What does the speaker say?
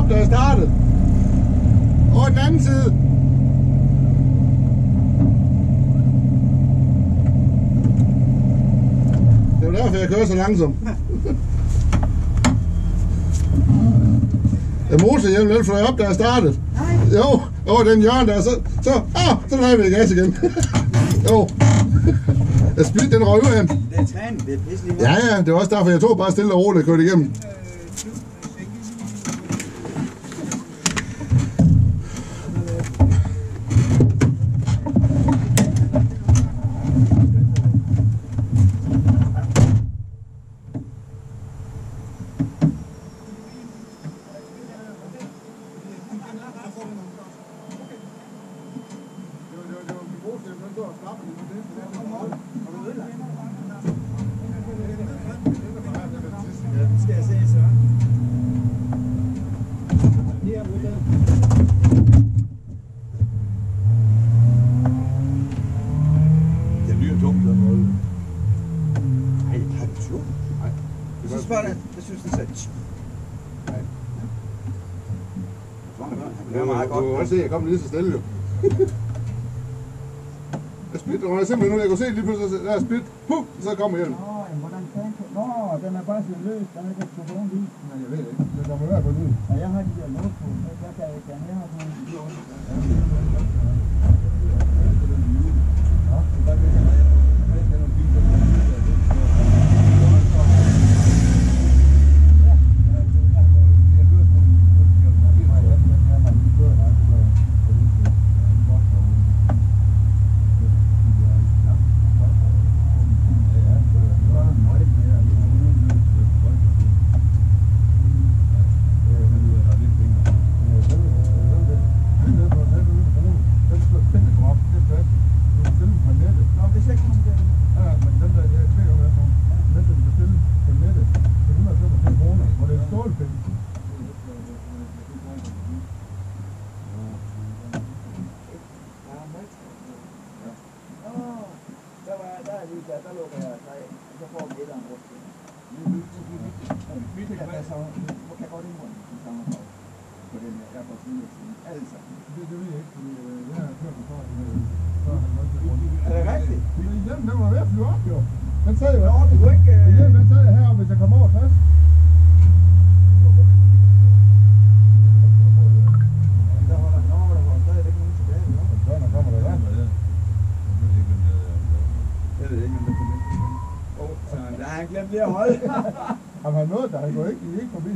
op, da jeg startede. Over den anden side. Det er derfor, jeg kører så langsomt. Motorhjelmen, den fløj op, da jeg startede. Jo, over den hjørne der, så lader vi gas igen. Jo. Split, den røg ud af. Det er træning, det er pisselig. Ja, det var også derfor, jeg tog bare stille og roligt og kørte igennem. Skal jeg se så? Det er rullet. Det lyder tungt, den måde. Nej, har du sjovt? Nej. Jeg synes bare, jeg synes, det er så... Nej. Det er meget godt. Du kan også se, jeg kom lige så stille jo. Jeg splitter, og jeg simpelthen nu, jeg kunne se lige pludselig, der er split, så kommer hjelmen. Hvordan kan du? Nå, den er bare sådan løs, der er ikke mikrofon i. Nej, jeg ved det ikke. Det kommer i hvert fald ud. Ja, jeg har de der lås på, så jeg kan ikke have her på en lås. Der lukker jeg sig af, og så får vi et eller andet rundt. Vi kan godt indrømme, at vi sammen på den her Airbus 9. Altså. Det ved jeg ikke, fordi jeg har kørt på fart, så har han nok været rundt. Er det rigtigt? Hjelmen, den var ved at flyve op, jo. Den sad jo. Nå, du kunne ikke... Hjelmen, den sad heroppe, hvis jeg kom over 60. Der holder stadig ikke nogen tilbage, eller hvad? Sådan, kommer der vand. Jeg ved ikke, om der kommer ind. Der har han glemt lige at holde. Har han noget, der han går ikke forbi.